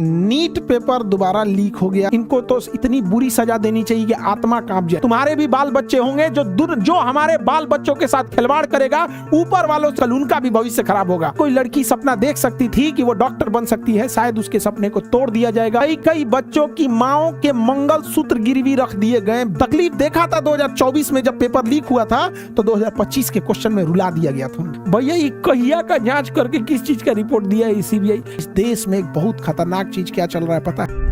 NEET paper दोबारा leak हो गया। इनको तो इतनी बुरी सजा देनी चाहिए कि आत्मा कांप जाए। तुम्हारे भी बाल बच्चे होंगे जो हमारे बाल बच्चों के साथ खिलवाड़ करेगा, ऊपर वालों से उनका भी भविष्य खराब होगा। कोई लड़की सपना देख सकती थी कि वो डॉक्टर बन सकती है, शायद उसके सपने को तोड़ दिया जाएगा। कई बच्चों की माओ के मंगलसूत्र गिरवी रख दिए गए। तकलीफ देखा था 2024 में जब पेपर लीक हुआ था, तो 2025 के क्वेश्चन में रुला दिया गया था। भैया ये कहिया का जांच करके किस चीज का रिपोर्ट दिया है सीबीआई। इस देश में एक बहुत खतरनाक चीज क्या चल रहा है पता है?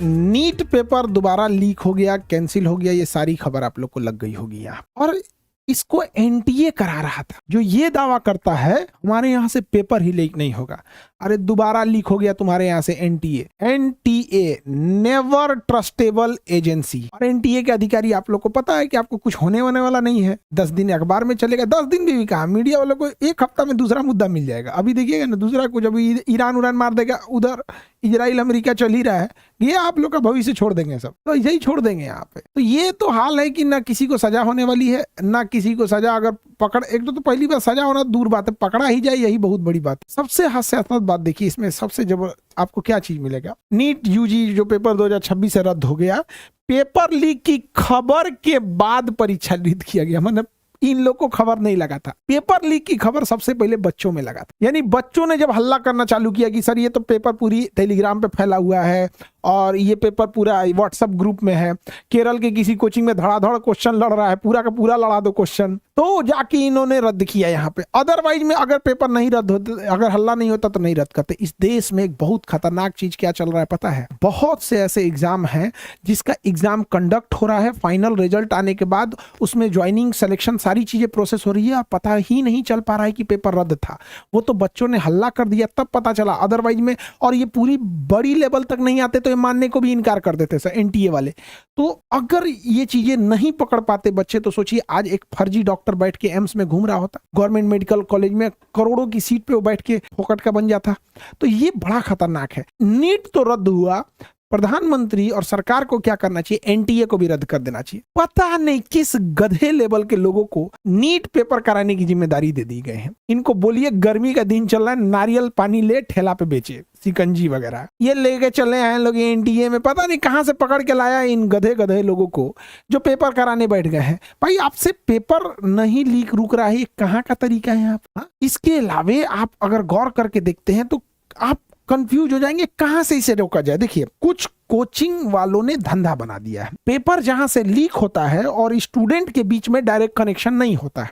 नीट पेपर दोबारा लीक हो गया, कैंसिल हो गया, ये सारी खबर आप लोग को लग गई होगी यहाँ। और इसको एनटीए करा रहा था, जो ये दावा करता है हमारे यहाँ से पेपर ही लीक नहीं होगा। अरे दोबारा लीक हो गया तुम्हारे यहाँ से एनटीए, नेवर ट्रस्टेबल एजेंसी। और एनटीए के अधिकारी आप लोग को पता है कि आपको कुछ होने वाला नहीं है। 10 दिन अखबार में चलेगा, 10 दिन भी कहा, मीडिया वालों को एक हफ्ता में दूसरा मुद्दा मिल जाएगा। अभी देखिएगा ना, दूसरा कुछ अभी ईरान मार देगा, उधर इजराइल अमेरिका चल ही रहा है, ये आप लोग का भविष्य छोड़ देंगे सब, तो यही छोड़ देंगे यहाँ पे। तो ये तो हाल है कि ना किसी को सजा होने वाली है, ना किसी को सजा। अगर पकड़, एक तो पहली बार सजा होना दूर बात है, पकड़ा ही जाए यही बहुत बड़ी बात है। सबसे हास्यास्पद बात देखिए इसमें, सबसे जब आपको क्या चीज मिलेगा, नीट यूजी जो पेपर 2026 से रद्द हो गया, पेपर लीक की खबर के बाद परीक्षा रद्द किया गया। मतलब इन लोग को खबर नहीं लगा था। पेपर लीक की खबर सबसे पहले बच्चों में लगा था। यानी बच्चों ने जब हल्ला करना चालू किया कि सर ये तो पेपर पूरी टेलीग्राम पे फैला हुआ है और ये पेपर पूरा व्हाट्सएप ग्रुप में है, केरल के किसी कोचिंग में धड़ाधड़ क्वेश्चन लड़ रहा है, पूरा का पूरा लड़ा दो क्वेश्चन, तो जाके इन्होंने रद्द किया यहाँ पे। अदरवाइज में अगर पेपर नहीं रद्द होते, अगर हल्ला नहीं होता तो नहीं रद्द करते। इस देश में एक बहुत खतरनाक चीज क्या चल रहा है पता है? बहुत से ऐसे एग्जाम हैं जिसका एग्जाम कंडक्ट हो रहा है, फाइनल रिजल्ट आने के बाद उसमें ज्वाइनिंग, सिलेक्शन, सारी चीजें प्रोसेस हो रही है, पता ही नहीं चल पा रहा है कि पेपर रद्द था। वो तो बच्चों ने हल्ला कर दिया तब पता चला, अदरवाइज में। और ये पूरी बड़ी लेवल तक नहीं आते तो ये मानने को भी इनकार कर देते सर एनटीए वाले। तो अगर ये चीजें नहीं पकड़ पाते बच्चे, तो सोचिए आज एक फर्जी डॉक्टर बैठ के एम्स में घूम रहा होता, गवर्नमेंट मेडिकल कॉलेज में करोड़ों की सीट पे वो बैठ के फोकट का बन जाता। तो ये बड़ा खतरनाक है। नीट तो रद्द हुआ, प्रधानमंत्री और सरकार को क्या करना चाहिए? एनटीए को भी रद्द कर देना चाहिए। पता नहीं किस गधे लेवल के लोगों को नीट पेपर कराने की जिम्मेदारी दे दी गई है। इनको बोलिए गर्मी का दिन चल रहा है, नारियल पानी ले ठेला पे बेचे, सिकंजी वगैरह ये लेके चले आए लोग एनटीए में। पता नहीं कहां से पकड़ के लाया इन गधे लोगों को जो पेपर कराने बैठ गए हैं। भाई आपसे पेपर नहीं लीक रुक रहा है, कहाँ का तरीका है आप? इसके अलावे आप अगर गौर करके देखते हैं तो आप कंफ्यूज हो जाएंगे कहां से इसे रोका जाए। देखिए कुछ कोचिंग वालों ने धंधा बना दिया है, पेपर जहां से लीक होता है और स्टूडेंट के बीच में डायरेक्ट कनेक्शन नहीं होता है,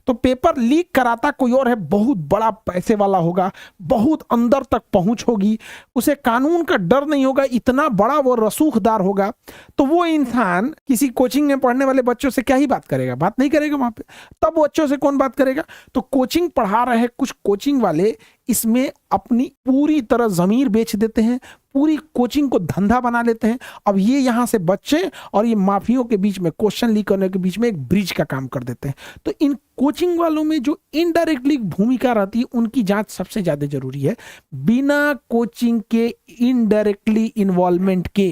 तो पेपर लीक कराता कोई और है, बहुत बड़ा पैसे वाला होगा, बहुत अंदर तक पहुंच होगी, उसे कानून का डर नहीं होगा, इतना बड़ा वो रसूखदार होगा। तो वो इंसान किसी कोचिंग में पढ़ने वाले बच्चों से क्या ही बात करेगा? बात नहीं करेगा वहां पे। तब बच्चों से कौन बात करेगा? तो कोचिंग पढ़ा रहे कुछ कोचिंग वाले इसमें अपनी पूरी तरह जमीर बेच देते हैं, पूरी कोचिंग को धंधा बना लेते हैं। अब ये यहां से बच्चे और ये माफियों के बीच में, क्वेश्चन लीक करने के बीच में एक ब्रिज का काम कर देते हैं। तो इन कोचिंग वालों में जो इनडायरेक्टली भूमिका रहती है उनकी जांच सबसे ज्यादा जरूरी है। बिना कोचिंग के इनडायरेक्टली इन्वॉल्वमेंट के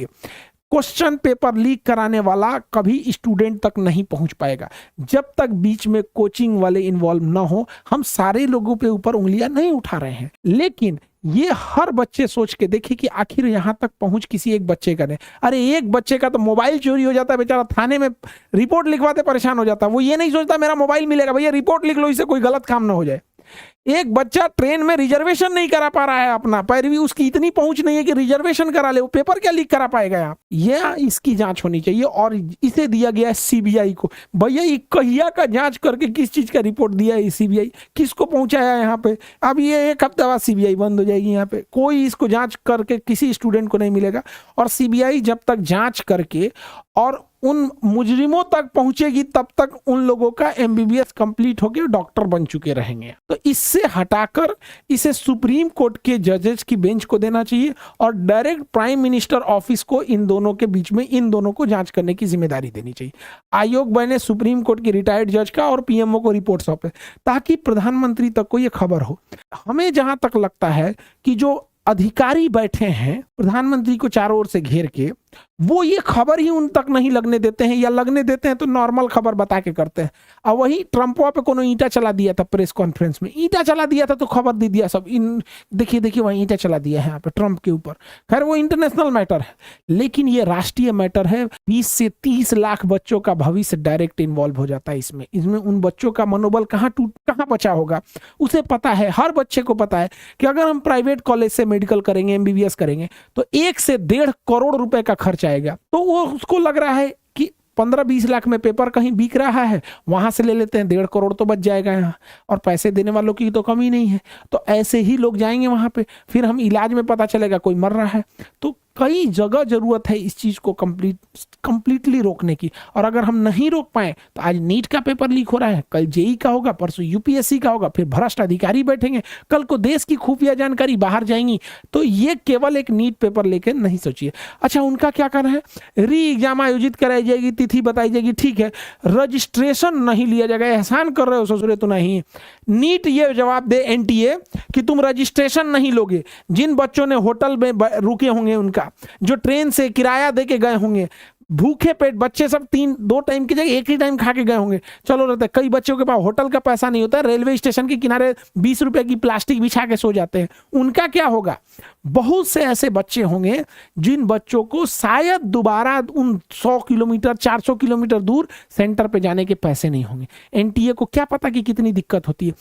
क्वेश्चन पेपर लीक कराने वाला कभी स्टूडेंट तक नहीं पहुंच पाएगा। जब तक बीच में कोचिंग वाले इन्वॉल्व ना हो, हम सारे लोगों पे ऊपर उंगलियां नहीं उठा रहे हैं, लेकिन ये हर बच्चे सोच के देखिए कि आखिर यहां तक पहुंच किसी एक बच्चे का नहीं। अरे एक बच्चे का तो मोबाइल चोरी हो जाता है, बेचारा थाने में रिपोर्ट लिखवाते परेशान हो जाता है। वो ये नहीं सोचता मेरा मोबाइल मिलेगा, भैया रिपोर्ट लिख लो, इससे कोई गलत काम ना हो जाए। एक बच्चा ट्रेन में रिजर्वेशन नहीं करा पा रहा है अपना, पर भी उसकी इतनी पहुंच नहीं है कि रिजर्वेशन करा ले, वो पेपर क्या लीक करा पाएगा? यहाँ ये इसकी जांच होनी चाहिए और इसे दिया गया है सीबीआई को। भैया ये कहिया का जांच करके किस चीज का रिपोर्ट दिया है सीबीआई, किसको पहुंचाया यहाँ पे? अब ये एक हफ्ते बाद सीबीआई बंद हो जाएगी। यहाँ पे कोई इसको जांच करके किसी स्टूडेंट को नहीं मिलेगा। और सीबीआई जब तक जांच करके और उन मुजरिमों तक पहुंचेगी तब तक उन लोगों का एमबीबीएस कंप्लीट होकर डॉक्टर बन चुके रहेंगे। तो इससे हटाकर इसे सुप्रीम कोर्ट के जजेस की बेंच को देना चाहिए और डायरेक्ट प्राइम मिनिस्टर ऑफिस को इन दोनों के बीच में इन दोनों को जांच करने की जिम्मेदारी देनी चाहिए। आयोग बने सुप्रीम कोर्ट के रिटायर्ड जज का और पीएमओ को रिपोर्ट सौंपे ताकि प्रधानमंत्री तक को यह खबर हो। हमें जहां तक लगता है कि जो अधिकारी बैठे हैं प्रधानमंत्री को चारों ओर से घेर के, वो ये खबर ही उन तक नहीं लगने देते हैं, या लगने देते हैं तो नॉर्मल खबर बता के करते हैं। अब वही ट्रंपवा पे कोनो ईंटा चला दिया था प्रेस कॉन्फ्रेंस में, ईंटा चला दिया था तो खबर दे दिया सब, इन देखिए देखिए वही ईंटा चला दिया है यहाँ पे ट्रंप के ऊपर। खैर वो इंटरनेशनल मैटर है, लेकिन ये राष्ट्रीय मैटर है। 20 से 30 लाख बच्चों का भविष्य डायरेक्ट इन्वॉल्व हो जाता है इसमें उन बच्चों का मनोबल कहाँ बचा होगा, उसे पता है, हर बच्चे को पता है कि अगर हम प्राइवेट कॉलेज से मेडिकल करेंगे, MBBS करेंगे तो 1 से 1.5 करोड़ रुपए का खर्च आएगा। तो वो उसको लग रहा है कि 15-20 लाख में पेपर कहीं बिक रहा है, वहां से ले लेते हैं, 1.5 करोड़ तो बच जाएगा यहाँ, और पैसे देने वालों की तो कमी नहीं है। तो ऐसे ही लोग जाएंगे वहां पे, फिर हम इलाज में पता चलेगा कोई मर रहा है। तो कई जगह जरूरत है इस चीज को कंप्लीटली रोकने की। और अगर हम नहीं रोक पाए तो आज नीट का पेपर लीक हो रहा है, कल जेई का होगा, परसों UPSC का होगा, फिर भ्रष्ट अधिकारी बैठेंगे, कल को देश की खुफिया जानकारी बाहर जाएंगी। तो ये केवल एक नीट पेपर लेके नहीं सोचिए। अच्छा, उनका क्या करना है, री एग्जाम आयोजित कराई जाएगी, तिथि बताई जाएगी, ठीक है, रजिस्ट्रेशन नहीं लिया जाएगा। एहसान कर रहे हो ससुरे तो नहीं। नीट ये जवाब दे NTA कि तुम रजिस्ट्रेशन नहीं लोगे। जिन बच्चों ने होटल में रुके होंगे, उनका जो ट्रेन से किराया दे के गए होंगे, भूखे पेट बच्चे सब 2 टाइम की जगह 1 ही टाइम खा के गए होंगे, चलो रहते। कई बच्चों के पास होटल का पैसा नहीं होता है, रेलवे स्टेशन के किनारे 20 रुपए की प्लास्टिक बिछा के सो जाते हैं, उनका क्या होगा। बहुत से ऐसे बच्चे होंगे जिन बच्चों को शायद दोबारा उन 100 किलोमीटर 400 किलोमीटर दूर सेंटर पे जाने के पैसे नहीं होंगे। NTA को क्या पता कि कितनी दिक्कत होती है।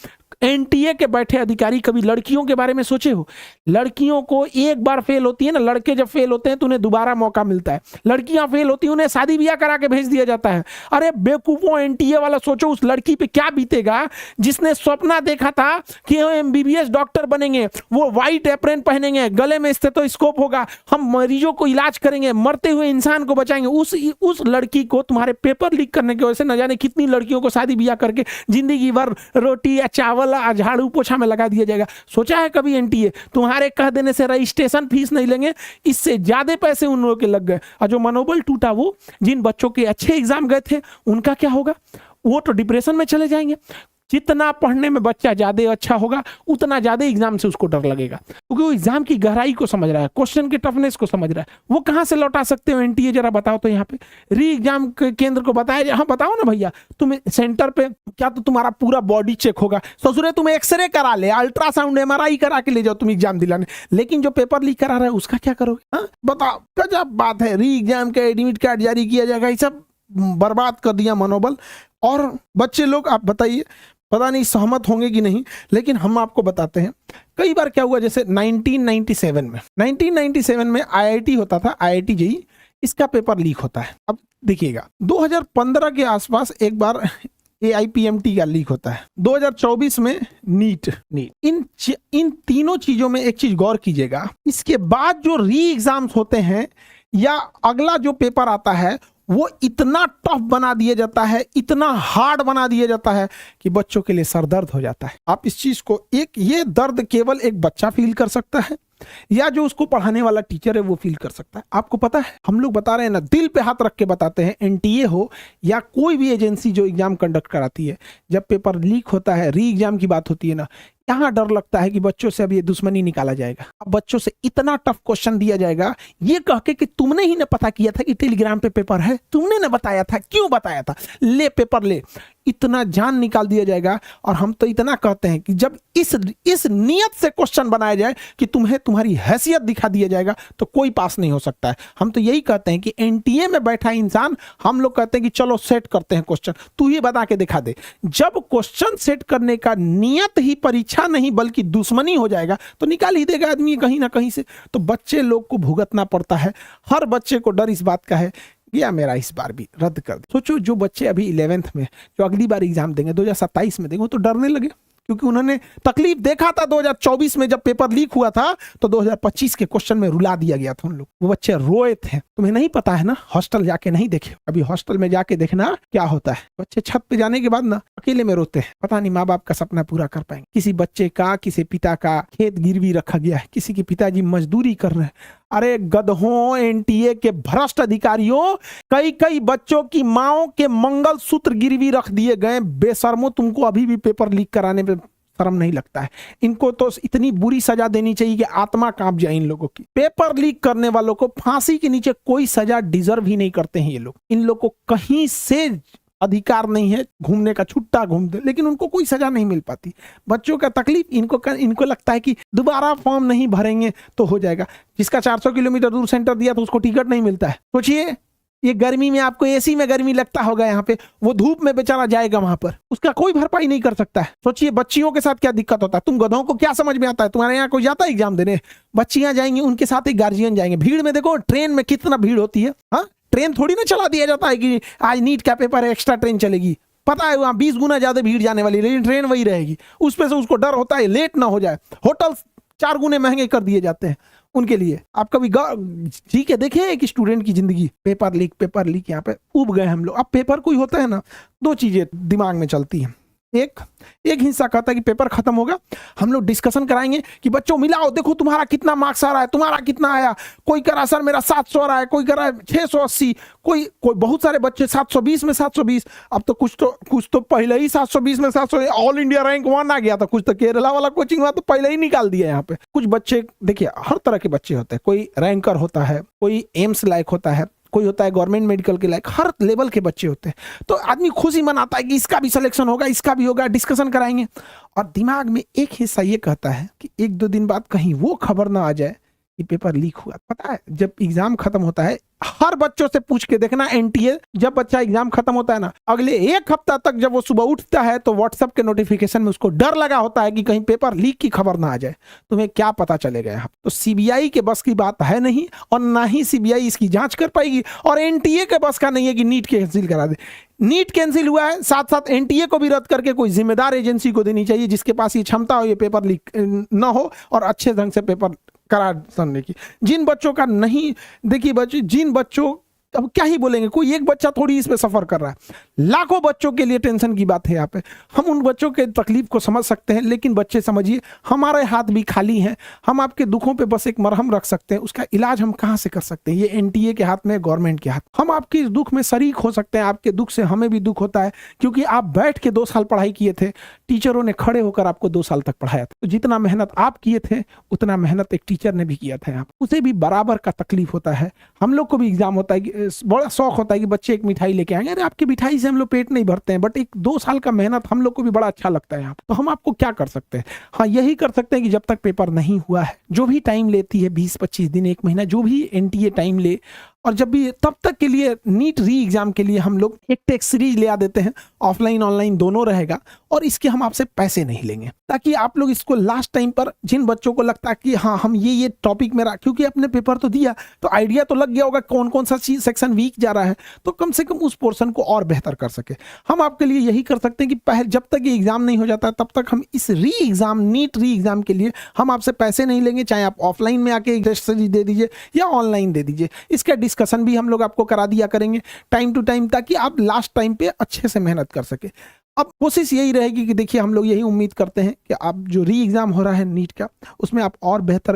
NTA के बैठे अधिकारी कभी लड़कियों के बारे में सोचे हो? लड़कियों को एक बार फेल होती है ना, लड़के जब फेल होते हैं तो उन्हें दोबारा मौका मिलता है, लड़कियां फेल होती है उन्हें शादी ब्याह करा के भेज दिया जाता है। अरे बेवकूफों, NTA वाला सोचो उस लड़की पे क्या बीतेगा जिसने सपना देखा था कि हम MBBS डॉक्टर बनेंगे, वो व्हाइट एप्रन पहनेंगे, गले में स्टेथोस्कोप होगा, हम मरीजों को इलाज करेंगे, मरते हुए इंसान को बचाएंगे। उस लड़की को तुम्हारे पेपर लीक करने की वजह से न जाने कितनी लड़कियों को शादी ब्याह करके जिंदगी भर रोटी या चावल झाड़ू पोछा में लगा दिया जाएगा। सोचा है कभी NTA? तुम्हारे कह देने से रजिस्ट्रेशन फीस नहीं लेंगे, इससे ज्यादा पैसे उन लोगों के लग गए। और जो मनोबल टूटा, वो जिन बच्चों के अच्छे एग्जाम गए थे उनका क्या होगा? वो तो डिप्रेशन में चले जाएंगे। जितना पढ़ने में बच्चा ज्यादा अच्छा होगा, उतना ज्यादा एग्जाम से उसको डर लगेगा, क्योंकि वो एग्जाम की गहराई को समझ रहा है, क्वेश्चन के टफनेस को समझ रहा है। वो कहां से लौटा सकते हो NTA? जरा बताओ तो यहाँ पे री एग्जाम के केंद्र को बताया, हाँ बताओ ना भैया, तुम सेंटर पे क्या तो तुम्हारा पूरा बॉडी चेक होगा, ससुरे तुम एक्सरे करा ले, अल्ट्रासाउंड MRI करा के ले जाओ तुम एग्जाम दिलाने, लेकिन जो पेपर लीक करा रहा है उसका क्या करोगे? हाँ बताओ, गजब बात है। री एग्जाम का एडमिट कार्ड जारी किया जाएगा, ये सब बर्बाद कर दिया मनोबल। और बच्चे लोग, आप बताइए, पता नहीं सहमत होंगे कि नहीं, लेकिन हम आपको बताते हैं कई बार क्या हुआ। जैसे 1997 में IIT होता था, IIT JEE, इसका पेपर लीक होता है। अब देखिएगा 2015 के आसपास एक बार AIPMT का लीक होता है, 2024 में नीट। इन तीनों चीजों में एक चीज गौर कीजिएगा, इसके बाद जो री एग्जाम्स होते हैं या अगला जो पेपर आता है वो इतना टफ बना दिया जाता है, इतना हार्ड बना दिया जाता है कि बच्चों के लिए सरदर्द हो जाता है। आप इस चीज को, ये दर्द केवल एक बच्चा फील कर सकता है या जो उसको पढ़ाने वाला टीचर है वो फील कर सकता है। आपको पता है, हम लोग बता रहे हैं ना, दिल पे हाथ रख के बताते हैं, NTA हो या कोई भी एजेंसी जो एग्जाम कंडक्ट कराती है, जब पेपर लीक होता है, री एग्जाम की बात होती है ना, यहाँ डर लगता है कि बच्चों से अब ये दुश्मनी निकाला जाएगा, अब बच्चों से इतना टफ क्वेश्चन दिया जाएगा ये कह के कि तुमने ही ना पता किया था कि टेलीग्राम पे पेपर है, तुमने ना बताया था, क्यों बताया था, ले पेपर ले, इतना जान निकाल दिया जाएगा। और हम तो इतना कहते हैं कि जब इस नियत से क्वेश्चन बनाया जाए कि तुम्हें तुम्हारी हैसियत दिखा दिया जाएगा तो कोई पास नहीं हो सकता है। हम तो यही कहते हैं कि NTA में बैठा इंसान, हम लोग कहते हैं कि चलो सेट करते हैं क्वेश्चन, तू ही बता के दिखा दे। जब क्वेश्चन सेट करने का नियत ही परीक्षा नहीं बल्कि दुश्मनी हो जाएगा तो निकाल ही देगा आदमी कहीं ना कहीं से। तो बच्चे लोग को भुगतना पड़ता है, हर बच्चे को डर इस बात का है या मेरा इस बार भी रद्द कर दे। सोचो जो बच्चे अभी 11th में जो अगली बार एग्जाम देंगे 2027 में देंगे, वो तो डरने लगे, क्योंकि उन्होंने तकलीफ देखा था 2024 में जब पेपर लीक हुआ था, तो 2025 के क्वेश्चन में रुला दिया गया था उन लोग, वो बच्चे रोए थे। तुम्हें नहीं पता है ना, हॉस्टल जाके नहीं देखे, अभी हॉस्टल में जाके देखना क्या होता है। बच्चे छत पे जाने के बाद ना अकेले में रोते हैं, पता नहीं माँ बाप का सपना पूरा कर पाएंगे। किसी बच्चे का, किसी पिता का खेत गिरवी रखा गया है, किसी के पिताजी मजदूरी कर रहे हैं। अरे गधों, NTA के भ्रष्ट अधिकारियों, कई बच्चों की माओ के मंगल सूत्र गिरवी रख दिए गए। बेशर्मो, तुमको अभी भी पेपर लीक कराने पे शर्म नहीं लगता है? इनको तो इतनी बुरी सजा देनी चाहिए कि आत्मा कांप जाए इन लोगों की। पेपर लीक करने वालों को फांसी के नीचे कोई सजा डिजर्व ही नहीं करते हैं ये लोग। इन लोग को कहीं से अधिकार नहीं है घूमने का, छुट्टा घूमते, लेकिन उनको कोई सजा नहीं मिल पाती। बच्चों का तकलीफ, इनको लगता है कि दोबारा फॉर्म नहीं भरेंगे तो हो जाएगा। जिसका 400 किलोमीटर दूर सेंटर दिया तो उसको टिकट नहीं मिलता है। सोचिए, ये गर्मी में आपको एसी में गर्मी लगता होगा यहाँ पे, वो धूप में बेचारा जाएगा वहां पर, उसका कोई भरपाई नहीं कर सकता है। सोचिए बच्चियों के साथ क्या दिक्कत होता है। तुम गधों को क्या समझ में आता है? तुम्हारे यहाँ कोई जाता है एग्जाम देने? बच्चियां जाएंगी, उनके साथ एक गार्जियन जाएंगे। भीड़ में देखो, ट्रेन में कितना भीड़ होती है। हाँ, ट्रेन थोड़ी ना चला दिया जाता है कि आज नीट का पेपर है, एक्स्ट्रा ट्रेन चलेगी। पता है वहां 20 गुना ज्यादा भीड़ जाने वाली, लेकिन ट्रेन वही रहेगी। उस पे से उसको डर होता है लेट ना हो जाए। होटल 4 गुने महंगे कर दिए जाते हैं उनके लिए। आप कभी ठीक है देखे एक स्टूडेंट की जिंदगी, पेपर लीक यहाँ पे उब गए हम लोग। अब पेपर कोई होता है ना, 2 चीजें दिमाग में चलती हैं। एक हिस्सा कहता है कि पेपर खत्म होगा, हम लोग डिस्कशन कराएंगे कि बच्चों मिलाओ, देखो तुम्हारा कितना मार्क्स आ रहा है, तुम्हारा कितना आया। कोई करा सर मेरा 700 आ रहा है, कोई करा 680, कोई बहुत सारे बच्चे 720 में 720। अब तो कुछ तो पहले ही 720 में 700 ऑल इंडिया रैंक 1 आ गया था। कुछ तो केरला वाला कोचिंग हुआ तो पहले ही निकाल दिया यहाँ पे। कुछ बच्चे देखिए, हर तरह के बच्चे होते हैं। कोई रैंकर होता है, कोई एम्स लायक होता है, कोई होता है गवर्नमेंट मेडिकल के लायक। हर लेवल के बच्चे होते हैं। तो आदमी खुशी मनाता है कि इसका भी सिलेक्शन होगा, इसका भी होगा, डिस्कशन कराएंगे। और दिमाग में एक हिस्सा ये कहता है कि 1-2 दिन बाद कहीं वो खबर ना आ जाए कि पेपर लीक हुआ। पता है जब एग्जाम खत्म होता है, हर बच्चों से पूछ के देखना, एनटीए जब बच्चा एग्जाम खत्म होता है ना, अगले 1 हफ्ता तक जब वो सुबह उठता है तो व्हाट्सएप के नोटिफिकेशन में उसको डर लगा होता है कि कहीं पेपर लीक की खबर ना आ जाए। तुम्हें क्या पता चलेगा यहाँ? तो सीबीआई के बस की बात है नहीं, और ना ही सीबीआई इसकी जांच कर पाएगी, और एनटीए के बस का नहीं है कि नीट कैंसिल करा दे। नीट कैंसिल हुआ है, साथ साथ एनटीए को भी रद्द करके कोई जिम्मेदार एजेंसी को देनी चाहिए जिसके पास ये क्षमता हो, ये पेपर लीक ना हो और अच्छे ढंग से पेपर करा सुनने की। जिन बच्चों का नहीं, देखिए बच्चे, जिन बच्चों, अब क्या ही बोलेंगे, कोई एक बच्चा थोड़ी इसमें सफर कर रहा है, लाखों बच्चों के लिए टेंशन की बात है यहाँ पे। हम उन बच्चों के तकलीफ को समझ सकते हैं, लेकिन बच्चे समझिए, हमारे हाथ भी खाली हैं। हम आपके दुखों पे बस एक मरहम रख सकते हैं, उसका इलाज हम कहाँ से कर सकते हैं? ये एनटीए के हाथ में, गवर्नमेंट के हाथ। हम आपके इस दुख में शरीक हो सकते हैं, आपके दुख से हमें भी दुख होता है, क्योंकि आप बैठ के 2 साल पढ़ाई किए थे, टीचरों ने खड़े होकर आपको 2 साल तक पढ़ाया था। तो जितना मेहनत आप किए थे उतना मेहनत एक टीचर ने भी किया था, यहाँ उसे भी बराबर का तकलीफ होता है। हम लोग को भी एग्जाम होता है, बड़ा शौक होता है कि बच्चे एक मिठाई लेके आएंगे। अरे आपकी मिठाई से हम लोग पेट नहीं भरते हैं, बट एक 2 साल का मेहनत हम लोग को भी बड़ा अच्छा लगता है यहाँ। तो हम आपको क्या कर सकते हैं? हाँ, यही कर सकते हैं कि जब तक पेपर नहीं हुआ है, जो भी टाइम लेती है 20-25 दिन, 1 महीना, जो भी एनटीए टाइम ले, और जब भी, तब तक के लिए नीट री एग्जाम के लिए हम लोग एक टेस्ट सीरीज ले आ देते हैं, ऑफलाइन ऑनलाइन दोनों रहेगा, और इसके हम आपसे पैसे नहीं लेंगे, ताकि आप लोग इसको लास्ट टाइम पर, जिन बच्चों को लगता है कि हाँ हम ये टॉपिक मेरा, क्योंकि अपने पेपर तो दिया तो आइडिया तो लग गया होगा कौन कौन सा चीज सेक्शन वीक जा रहा है, तो कम से कम उस पोर्शन को और बेहतर कर सके। हम आपके लिए यही कर सकते हैं कि पहले, जब तक ये एग्जाम नहीं हो जाता तब तक हम इस री एग्जाम, नीट री एग्जाम के लिए हम आपसे पैसे नहीं लेंगे, चाहे आप ऑफलाइन में आके टेस्ट सीरीज दे दीजिए या ऑनलाइन दे दीजिए। इसका डिस्कशन भी हम लोग आपको करा दिया करेंगे टाइम टू टाइम, ताकि आप लास्ट टाइम पे अच्छे से मेहनत कर सके। अब कोशिश यही रहेगी कि देखिए, हम लोग यही उम्मीद करते हैं कि आप जो री एग्जाम हो रहा है नीट का, उसमें आप और बेहतर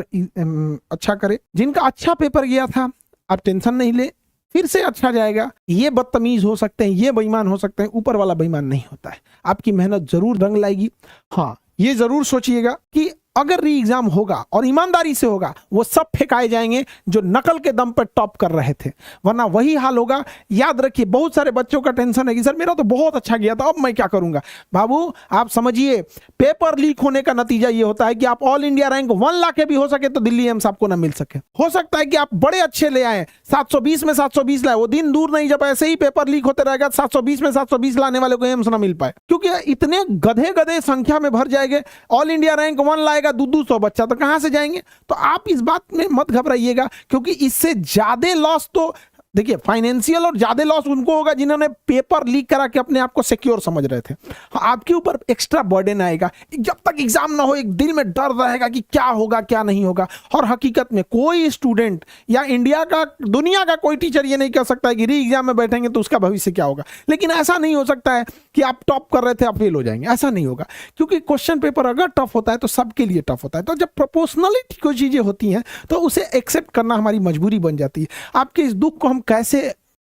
अच्छा करें। जिनका अच्छा पेपर गया था, आप टेंशन नहीं ले, फिर से अच्छा जाएगा। ये बदतमीज हो सकते हैं, ये बेईमान हो सकते हैं, ऊपर वाला बेईमान नहीं होता है। आपकी मेहनत जरूर रंग लाएगी। हाँ, ये जरूर सोचिएगा कि अगर री एग्जाम होगा और ईमानदारी से होगा, वो सब फेंकाए जाएंगे जो नकल के दम पर टॉप कर रहे थे, वरना वही हाल होगा। याद रखिए, बहुत सारे बच्चों का टेंशन है कि सर मेरा तो बहुत अच्छा गया था, अब मैं क्या करूंगा। बाबू आप समझिए, पेपर लीक होने का नतीजा ये होता है कि आप ऑल इंडिया रैंक 1 ला के भी हो सके तो दिल्ली एम्स आपको ना मिल सके। हो सकता है कि आप बड़े अच्छे ले आए, 720 में 720 लाए, वो दिन दूर नहीं जब ऐसे ही पेपर लीक होते रहेगा 720 में 720 लाने वाले को एम्स ना मिल पाए, क्योंकि इतने गधे संख्या में भर जाएंगे। ऑल इंडिया रैंक 1 लाएगा 200 बच्चा, तो कहां से जाएंगे? तो आप इस बात में मत घबराइएगा, क्योंकि इससे ज्यादा लॉस तो देखिए, फाइनेंशियल और ज्यादा लॉस उनको होगा जिन्होंने पेपर लीक करा के अपने आप को सिक्योर समझ रहे थे। आपके ऊपर एक्स्ट्रा बर्डन आएगा। जब तक एग्जाम ना हो, एक दिल में डर रहेगा कि क्या होगा क्या नहीं होगा। और हकीकत में कोई स्टूडेंट या इंडिया का, दुनिया का कोई टीचर ये नहीं कह सकता है कि री एग्जाम में बैठेंगे तो उसका भविष्य क्या होगा। लेकिन ऐसा नहीं हो सकता है कि आप टॉप कर रहे थे आप फेल हो जाएंगे, ऐसा नहीं होगा। क्योंकि क्वेश्चन पेपर अगर टफ होता है तो सबके लिए टफ होता है। तो जब प्रोपोर्शनलिटी कोई चीजें होती हैं तो उसे एक्सेप्ट करना हमारी मजबूरी बन जाती है। आपके इस दुख को हम कैसे,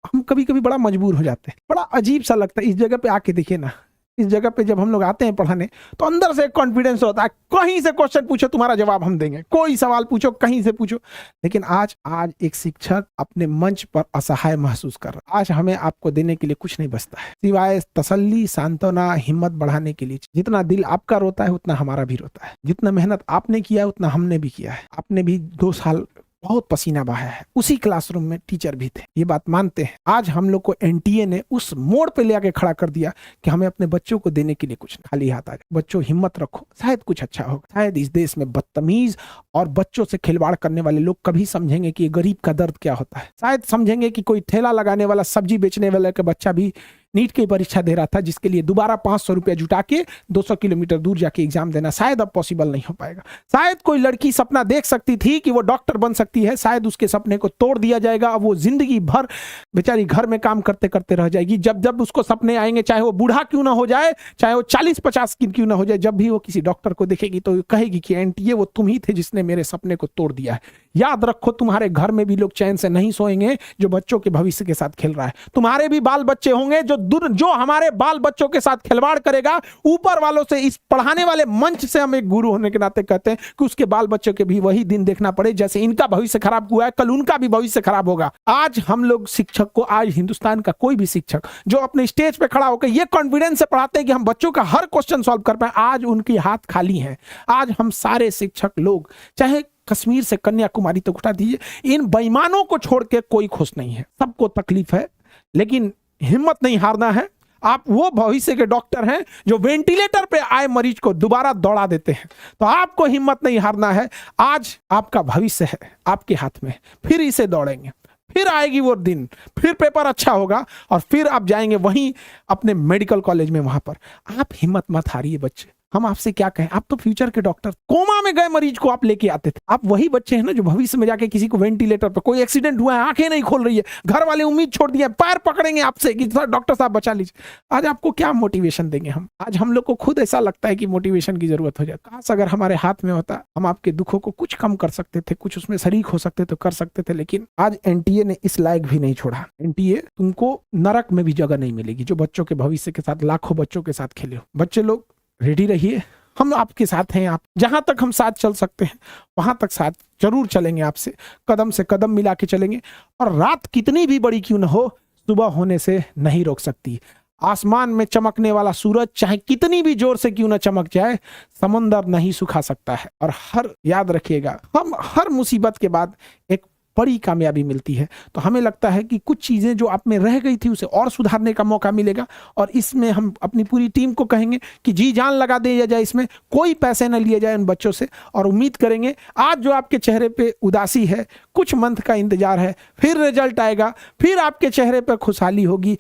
हम कभी कभी बड़ा मजबूर हो जाते हैं, बड़ा अजीब सा लगता है। इस जगह पे आके देखिए ना, इस जगह पे जब हम लोग आते हैं पढ़ाने तो अंदर से एक कॉन्फिडेंस होता है, कहीं से क्वेश्चन पूछो तुम्हारा जवाब हम देंगे, कोई सवाल पूछो कहीं से पूछो। लेकिन आज एक शिक्षक अपने मंच पर असहाय महसूस कर रहा है। आज हमें आपको देने के लिए कुछ नहीं बचता है सिवाय तसल्ली, सांत्वना, हिम्मत बढ़ाने के लिए। जितना दिल आपका रोता है उतना हमारा भी रोता है, जितना मेहनत आपने किया है उतना हमने भी किया है। आपने भी 2 साल बहुत पसीना बहाया है, उसी क्लासरूम में टीचर भी थे, ये बात मानते हैं। आज हम लोग को एनटीए ने उस मोड़ पे ले आके खड़ा कर दिया कि हमें अपने बच्चों को देने के लिए कुछ खाली हाथ आ जाए। बच्चों हिम्मत रखो, शायद कुछ अच्छा होगा। शायद इस देश में बदतमीज और बच्चों से खिलवाड़ करने वाले लोग कभी समझेंगे कि गरीब का दर्द क्या होता है। शायद समझेंगे कि कोई ठेला लगाने वाला, सब्जी बेचने वाले का बच्चा भी नीट की परीक्षा दे रहा था, जिसके लिए दोबारा 500 रुपया जुटा के 200 किलोमीटर दूर जाके एग्जाम देना शायद अब पॉसिबल नहीं हो पाएगा। शायद कोई लड़की सपना देख सकती थी कि वो डॉक्टर बन सकती है, शायद उसके सपने को तोड़ दिया जाएगा। अब वो जिंदगी भर बेचारी घर में काम करते करते रह जाएगी। जब जब उसको सपने आएंगे, चाहे वो बूढ़ा क्यों ना हो जाए, चाहे वो 40-50 की क्यों ना हो जाए, जब भी वो किसी डॉक्टर को देखेगी तो कहेगी कि एनटीए वो तुम ही थे जिसने मेरे सपने को तोड़ दिया है। याद रखो, तुम्हारे घर में भी लोग चैन से नहीं सोएंगे जो बच्चों के भविष्य के साथ खेल रहा है। तुम्हारे भी बाल बच्चे होंगे जो हमारे बाल बच्चों के साथ खिलवाड़ करेगा। ऊपर वालों से, इस पढ़ाने वाले मंच से हम एक गुरु होने के नाते कहते हैं कि उसके बाल बच्चों के भी वही दिन देखना पड़े, जैसे इनका भविष्य खराब हुआ है कल उनका भी भविष्य खराब होगा। आज हम लोग शिक्षक को, आज हिंदुस्तान का कोई भी शिक्षक जो अपने स्टेज पे खड़ा होकर ये कॉन्फिडेंस से पढ़ाते हैं कि हम बच्चों का हर क्वेश्चन सॉल्व कर पाए, आज उनके हाथ खाली हैं। आज हम सारे शिक्षक लोग, चाहे कश्मीर से कन्याकुमारी तक उठा दीजिए, इन बेईमानों को छोड़ के कोई खुश नहीं है। सबको तकलीफ है, लेकिन हिम्मत नहीं हारना है। आप वो भविष्य के डॉक्टर हैं जो वेंटिलेटर पे आए मरीज को दोबारा दौड़ा देते हैं, तो आपको हिम्मत नहीं हारना है। आज आपका भविष्य है आपके हाथ में, फिर इसे दौड़ेंगे, फिर आएगी वो दिन, फिर पेपर अच्छा होगा और फिर आप जाएंगे वहीं अपने मेडिकल कॉलेज में। वहां पर आप हिम्मत मत हारिए बच्चे। हम आपसे क्या कहें, आप तो फ्यूचर के डॉक्टर, कोमा में गए मरीज को आप लेके आते थे। आप वही बच्चे हैं ना जो भविष्य में जाके किसी को वेंटिलेटर पर, कोई एक्सीडेंट हुआ है, आंखें नहीं खोल रही है, घर वाले उम्मीद छोड़ दिए, पैर पकड़ेंगे आपसे कि डॉक्टर साहब बचा लीजिए। आज आपको क्या मोटिवेशन देंगे हम? आज हम लोग को खुद ऐसा लगता है कि मोटिवेशन की जरूरत हो जाए। काश अगर हमारे हाथ में होता, हम आपके दुखों को कुछ कम कर सकते थे, कुछ उसमें शरीक हो सकते तो कर सकते थे। लेकिन आज एनटीए ने इस लायक भी नहीं छोड़ा। एनटीए तुमको नरक में भी जगह नहीं मिलेगी जो बच्चों के भविष्य के साथ, लाखों बच्चों के साथ खेले हो। बच्चे लोग रेडी रहिए, हम आपके साथ हैं। आप जहां तक हम साथ चल सकते हैं वहां तक साथ जरूर चलेंगे, आपसे कदम से कदम मिला के चलेंगे। और रात कितनी भी बड़ी क्यों ना हो, सुबह होने से नहीं रोक सकती। आसमान में चमकने वाला सूरज चाहे कितनी भी जोर से क्यों ना चमक जाए, समुंदर नहीं सुखा सकता है। और याद रखिएगा, हम हर मुसीबत के बाद एक बड़ी कामयाबी मिलती है। तो हमें लगता है कि कुछ चीजें जो आप में रह गई थी उसे और सुधारने का मौका मिलेगा। और इसमें हम अपनी पूरी टीम को कहेंगे कि जी जान लगा दिया जाए, इसमें कोई पैसे न लिए जाए उन बच्चों से। और उम्मीद करेंगे आज जो आपके चेहरे पे उदासी है, कुछ मंथ का इंतजार है, फिर रिजल्ट आएगा, फिर आपके चेहरे पर खुशहाली होगी।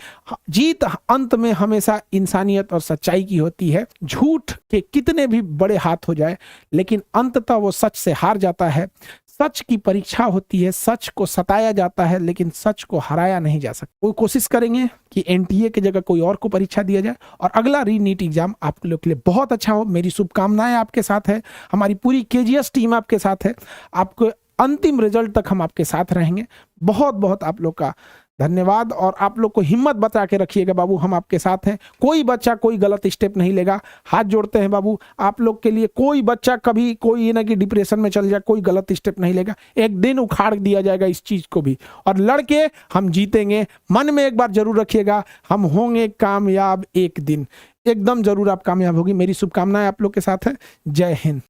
जीत अंत में हमेशा इंसानियत और सच्चाई की होती है। झूठ के कितने भी बड़े हाथ हो जाए, लेकिन अंततः वो सच से हार जाता है। सच की परीक्षा होती है, सच को सताया जाता है, लेकिन सच को हराया नहीं जा सकता। वो कोशिश करेंगे कि एनटीए की जगह कोई और को परीक्षा दिया जाए और अगला रीनीट एग्जाम आप लोग के लिए बहुत अच्छा हो। मेरी शुभकामनाएं आपके साथ है, हमारी पूरी केजीएस टीम आपके साथ है। आपको अंतिम रिजल्ट तक हम आपके साथ रहेंगे। बहुत बहुत आप लोग का धन्यवाद। और आप लोग को हिम्मत बता के रखिएगा बाबू, हम आपके साथ हैं। कोई बच्चा कोई गलत स्टेप नहीं लेगा। हाथ जोड़ते हैं बाबू आप लोग के लिए। कोई बच्चा कभी कोई ये ना कि डिप्रेशन में चल जाए, कोई गलत स्टेप नहीं लेगा। एक दिन उखाड़ दिया जाएगा इस चीज को भी, और लड़के हम जीतेंगे। मन में एक बार जरूर रखिएगा, हम होंगे कामयाब एक दिन, एकदम जरूर आप कामयाब होगी। मेरी शुभकामनाएं आप लोग के साथ है। जय हिंद।